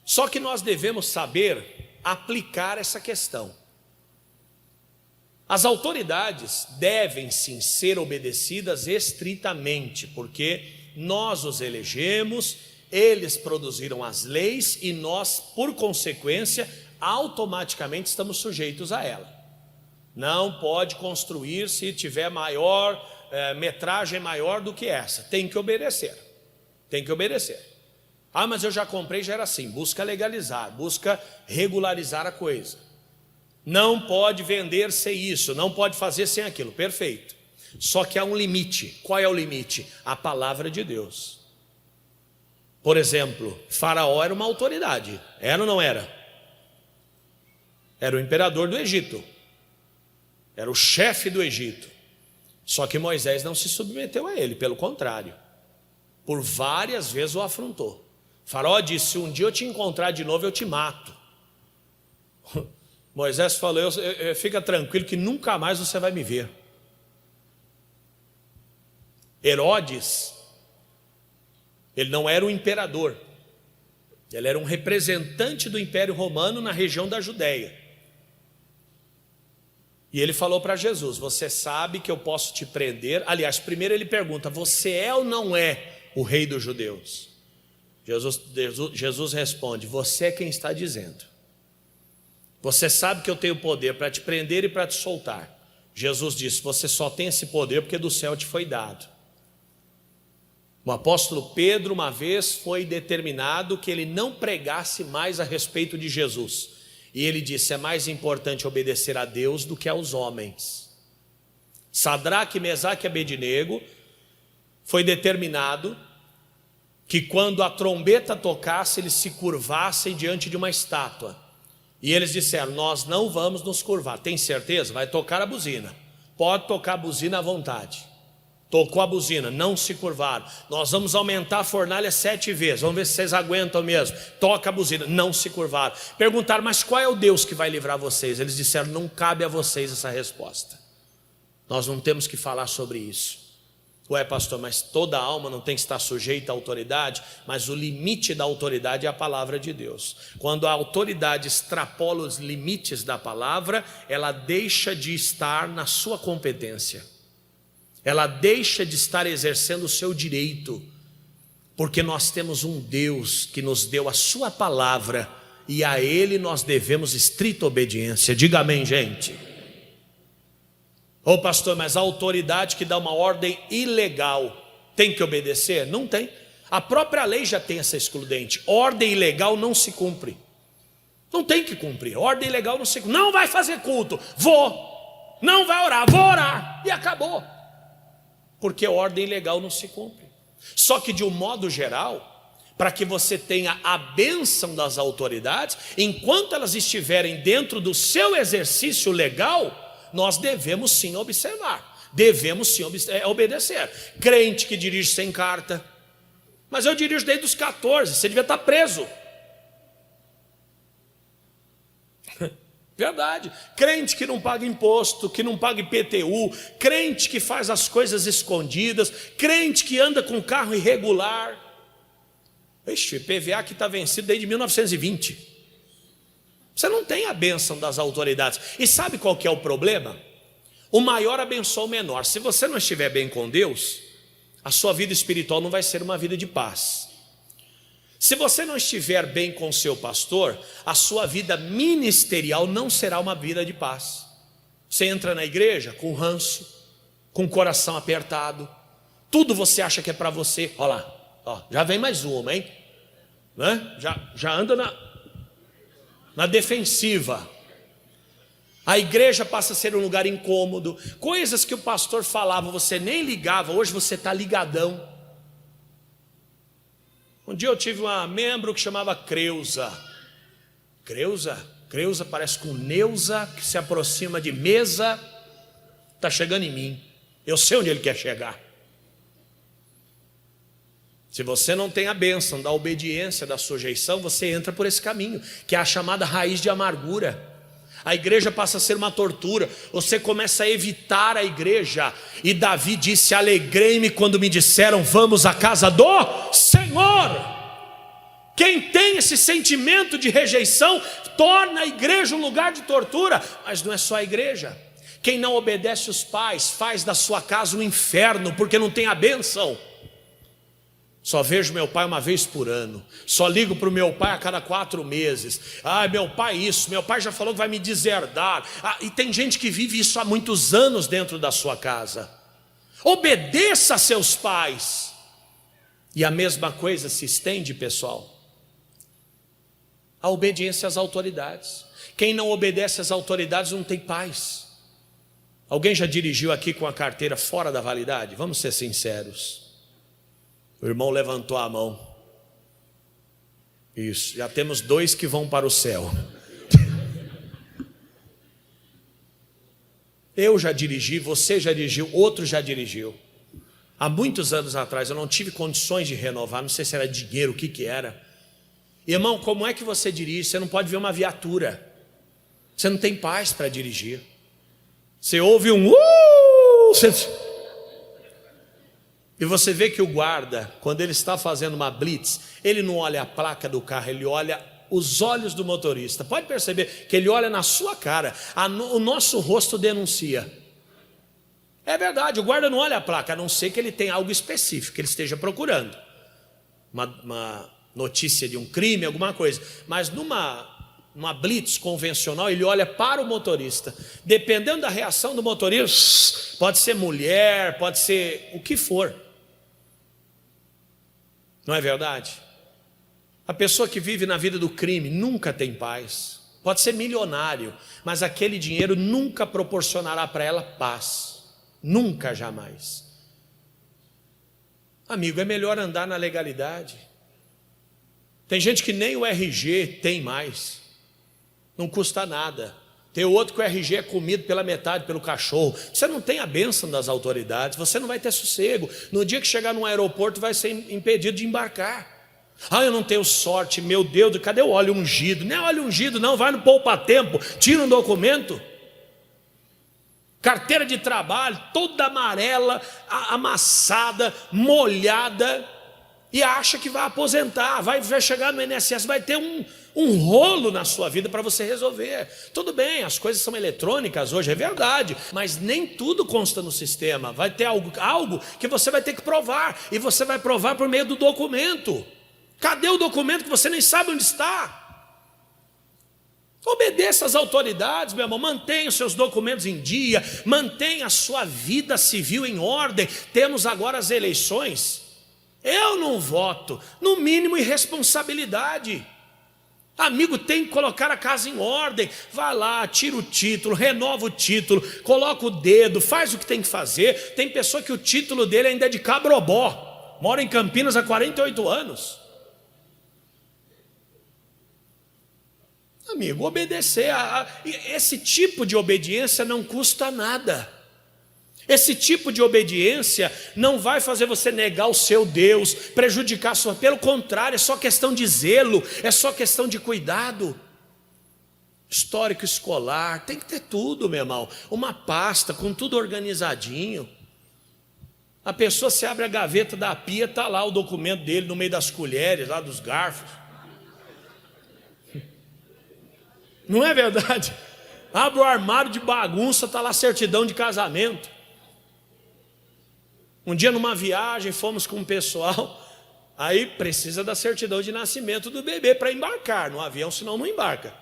Só que nós devemos saber aplicar essa questão. As autoridades devem sim ser obedecidas estritamente, porque nós os elegemos, eles produziram as leis e nós, por consequência, automaticamente estamos sujeitos a ela. Não pode construir se tiver metragem maior do que essa. Tem que obedecer. Tem que obedecer. Ah, mas eu já comprei, já era assim. Busca legalizar, busca regularizar a coisa. Não pode vender sem isso, não pode fazer sem aquilo. Perfeito. Só que há um limite. Qual é o limite? A palavra de Deus. Por exemplo, Faraó era uma autoridade. Era ou não era? Era o imperador do Egito. Era o chefe do Egito. Só que Moisés não se submeteu a ele, pelo contrário. Por várias vezes o afrontou. Faraó disse: se um dia eu te encontrar de novo, eu te mato. Moisés falou: fica tranquilo que nunca mais você vai me ver. Herodes, ele não era o imperador. Ele era um representante do Império Romano na região da Judéia. E ele falou para Jesus: você sabe que eu posso te prender? Aliás, primeiro ele pergunta: você é ou não é o rei dos judeus? Jesus responde: você é quem está dizendo. Você sabe que eu tenho poder para te prender e para te soltar. Jesus disse: você só tem esse poder porque do céu te foi dado. O apóstolo Pedro, uma vez, foi determinado que ele não pregasse mais a respeito de Jesus. E ele disse: é mais importante obedecer a Deus do que aos homens. Sadraque, Mesaque e Abednego, foi determinado que quando a trombeta tocasse, eles se curvassem diante de uma estátua. E eles disseram: nós não vamos nos curvar. Tem certeza? Vai tocar a buzina. Pode tocar a buzina à vontade. Tocou a buzina, não se curvaram. Nós vamos aumentar a fornalha 7 vezes. Vamos ver se vocês aguentam mesmo. Toca a buzina, não se curvaram. Perguntaram: mas qual é o Deus que vai livrar vocês? Eles disseram: não cabe a vocês essa resposta. Nós não temos que falar sobre isso. Ué, pastor, mas toda alma não tem que estar sujeita à autoridade? Mas o limite da autoridade é a palavra de Deus. Quando a autoridade extrapola os limites da palavra, ela deixa de estar na sua competência. Ela deixa de estar exercendo o seu direito. Porque nós temos um Deus que nos deu a sua palavra e a Ele nós devemos estrita obediência. Diga amém, gente. Ô pastor, mas a autoridade que dá uma ordem ilegal tem que obedecer? Não tem. A própria lei já tem essa excludente. Ordem ilegal não se cumpre. Não tem que cumprir. Ordem ilegal não se cumpre. Não vai fazer culto. Vou. Não vai orar. Vou orar. E acabou. Porque ordem ilegal não se cumpre. Só que de um modo geral, para que você tenha a bênção das autoridades, enquanto elas estiverem dentro do seu exercício legal, nós devemos sim observar, devemos sim obedecer. Crente que dirige sem carta. Mas eu dirijo desde os 14, você devia estar preso. Verdade. Crente que não paga imposto, que não paga IPTU, crente que faz as coisas escondidas, crente que anda com carro irregular. Ixi, IPVA que está vencido desde 1920. Você não tem a bênção das autoridades. E sabe qual que é o problema? O maior abençoa o menor. Se você não estiver bem com Deus, a sua vida espiritual não vai ser uma vida de paz. Se você não estiver bem com o seu pastor, a sua vida ministerial não será uma vida de paz. Você entra na igreja com ranço, com o coração apertado, tudo você acha que é para você. Olha lá, ó, já vem mais uma, hein? Né? Já anda na defensiva. A igreja passa a ser um lugar incômodo. Coisas que o pastor falava, você nem ligava, hoje você está ligadão. Um dia eu tive uma membro que chamava Creuza. Creuza parece com Neuza, que se aproxima de mesa. Está chegando em mim. Eu sei onde ele quer chegar. Se você não tem a bênção da obediência, da sujeição, você entra por esse caminho, que é a chamada raiz de amargura. A igreja passa a ser uma tortura, você começa a evitar a igreja. E Davi disse: alegrei-me quando me disseram, vamos à casa do Senhor. Quem tem esse sentimento de rejeição, torna a igreja um lugar de tortura. Mas não é só a igreja. Quem não obedece os pais, faz da sua casa um inferno, porque não tem a bênção. Só vejo meu pai uma vez por ano. Só ligo para o meu pai a cada 4 meses. Ah, meu pai isso, meu pai já falou que vai me deserdar. E tem gente que vive isso há muitos anos dentro da sua casa. Obedeça a seus pais. E a mesma coisa se estende, pessoal, a obediência às autoridades. Quem não obedece às autoridades não tem paz. Alguém já dirigiu aqui com a carteira fora da validade? Vamos ser sinceros. O irmão levantou a mão. Isso, já temos 2 que vão para o céu. Eu já dirigi, você já dirigiu, outro já dirigiu. Há muitos anos atrás eu não tive condições de renovar, não sei se era dinheiro, o que era. Irmão, como é que você dirige? Você não pode ver uma viatura. Você não tem paz para dirigir. Você ouve um e você vê que o guarda, quando ele está fazendo uma blitz, ele não olha a placa do carro, ele olha os olhos do motorista. Pode perceber que ele olha na sua cara. O nosso rosto denuncia. É verdade, o guarda não olha a placa, a não ser que ele tenha algo específico, que ele esteja procurando. Uma notícia de um crime, alguma coisa. Mas numa blitz convencional, ele olha para o motorista. Dependendo da reação do motorista, pode ser mulher, pode ser o que for. Não é verdade? A pessoa que vive na vida do crime nunca tem paz. Pode ser milionário, mas aquele dinheiro nunca proporcionará para ela paz. Nunca, jamais. Amigo, é melhor andar na legalidade. Tem gente que nem o RG tem mais. Não custa nada. Tem outro que o RG é comido pela metade pelo cachorro. Você não tem a bênção das autoridades, você não vai ter sossego. No dia que chegar num aeroporto vai ser impedido de embarcar. Ah, eu não tenho sorte, meu Deus, cadê o óleo ungido? Não é óleo ungido não, vai no poupa-tempo, tira um documento. Carteira de trabalho, toda amarela, amassada, molhada, e acha que vai aposentar, vai chegar no INSS, vai ter um rolo na sua vida para você resolver. Tudo bem, as coisas são eletrônicas hoje, é verdade, mas nem tudo consta no sistema. Vai ter algo que você vai ter que provar, e você vai provar por meio do documento. Cadê o documento que você nem sabe onde está? Obedeça às autoridades, meu irmão, mantenha os seus documentos em dia, mantenha a sua vida civil em ordem. Temos agora as eleições. Eu não voto, no mínimo irresponsabilidade. Amigo, tem que colocar a casa em ordem. Vai lá, tira o título, renova o título, coloca o dedo, faz o que tem que fazer. Tem pessoa que o título dele ainda é de Cabrobó, mora em Campinas há 48 anos. Amigo, obedecer esse tipo de obediência não custa nada. Esse tipo de obediência não vai fazer você negar o seu Deus, prejudicar a sua, pelo contrário, é só questão de zelo, é só questão de cuidado. Histórico escolar, tem que ter tudo, meu irmão, uma pasta com tudo organizadinho. A pessoa se abre a gaveta da pia, está lá o documento dele no meio das colheres, lá dos garfos. Não é verdade? Abre o armário de bagunça, está lá a certidão de casamento. Um dia numa viagem, fomos com um pessoal, aí precisa da certidão de nascimento do bebê para embarcar no avião, senão não embarca.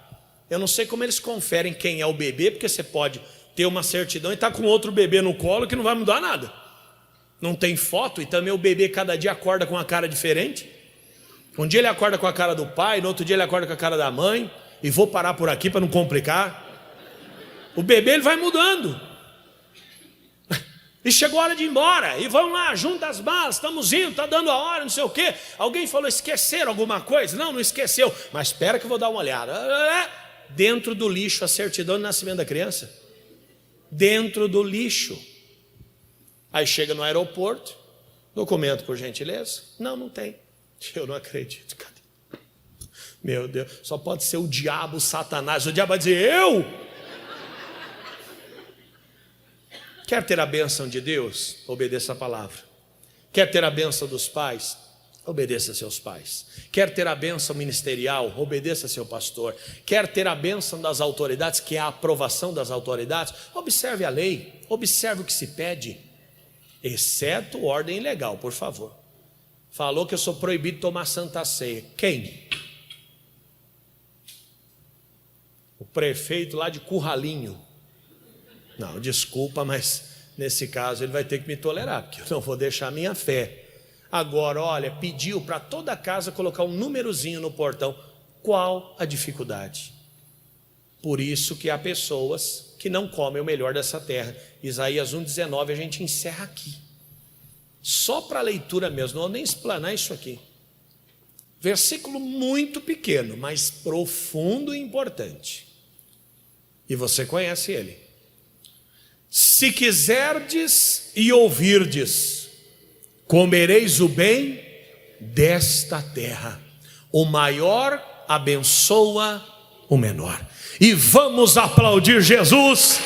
Eu não sei como eles conferem quem é o bebê, porque você pode ter uma certidão e estar com outro bebê no colo que não vai mudar nada. Não tem foto e também o bebê cada dia acorda com uma cara diferente. Um dia ele acorda com a cara do pai, no outro dia ele acorda com a cara da mãe. E vou parar por aqui para não complicar. O bebê ele vai mudando. E chegou a hora de ir embora. E vamos lá, junta as malas, estamos indo, está dando a hora, não sei o quê. Alguém falou, esqueceram alguma coisa? Não, não esqueceu. Mas espera que eu vou dar uma olhada. Dentro do lixo, a certidão de nascimento da criança. Dentro do lixo. Aí chega no aeroporto. Documento, por gentileza? Não, não tem. Eu não acredito, cara. Meu Deus, só pode ser o diabo, o Satanás. O diabo vai dizer, eu? Quer ter a bênção de Deus? Obedeça a palavra. Quer ter a bênção dos pais? Obedeça a seus pais. Quer ter a bênção ministerial? Obedeça a seu pastor. Quer ter a bênção das autoridades, que é a aprovação das autoridades? Observe a lei, observe o que se pede, exceto ordem ilegal, por favor. Falou que eu sou proibido de tomar santa ceia. Quem? O prefeito lá de Curralinho. Não, desculpa, mas nesse caso ele vai ter que me tolerar, porque eu não vou deixar a minha fé. Agora, olha, pediu para toda a casa colocar um númerozinho no portão. Qual a dificuldade? Por isso que há pessoas que não comem o melhor dessa terra. Isaías 1,19, a gente encerra aqui. Só para a leitura mesmo, não vou nem explanar isso aqui. Versículo muito pequeno, mas profundo e importante. E você conhece ele. Se quiserdes e ouvirdes, comereis o bem desta terra. O maior abençoa o menor. E vamos aplaudir Jesus,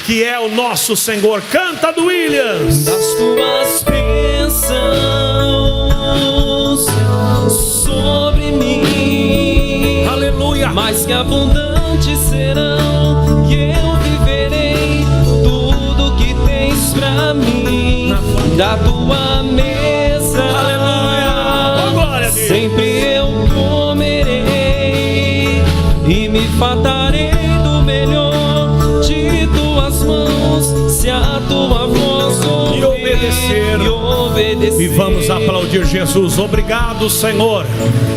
que é o nosso Senhor. Canta do Williams. Das tuas bênçãos sobre mim, aleluia, mais que abundantes serão, e eu viverei tudo que tens pra mim. Da tua mesa, aleluia, oh, glória a Deus. Sempre eu comerei e me fartarei do melhor de tuas mãos, se a tua voz ouvir e obedecer. E vamos aplaudir Jesus. Obrigado, Senhor.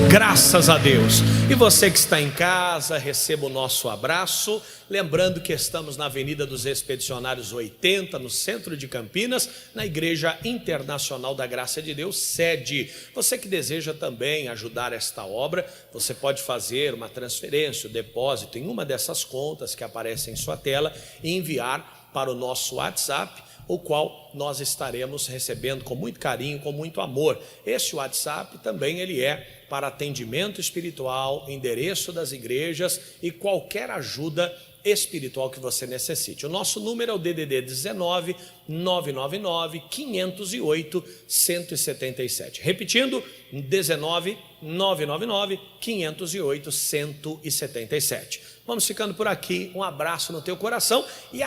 Graças a Deus. E você que está em casa, receba o nosso abraço. Lembrando que estamos na Avenida dos Expedicionários 80, no centro de Campinas, na Igreja Internacional da Graça de Deus, sede. Você que deseja também ajudar esta obra, você pode fazer uma transferência, um depósito em uma dessas contas que aparecem em sua tela e enviar para o nosso WhatsApp, o qual nós estaremos recebendo com muito carinho, com muito amor. Esse WhatsApp também ele é para atendimento espiritual, endereço das igrejas e qualquer ajuda espiritual que você necessite. O nosso número é o DDD 19 999 508 177. Repetindo, 19 999 508 177. Vamos ficando por aqui. Um abraço no teu coração e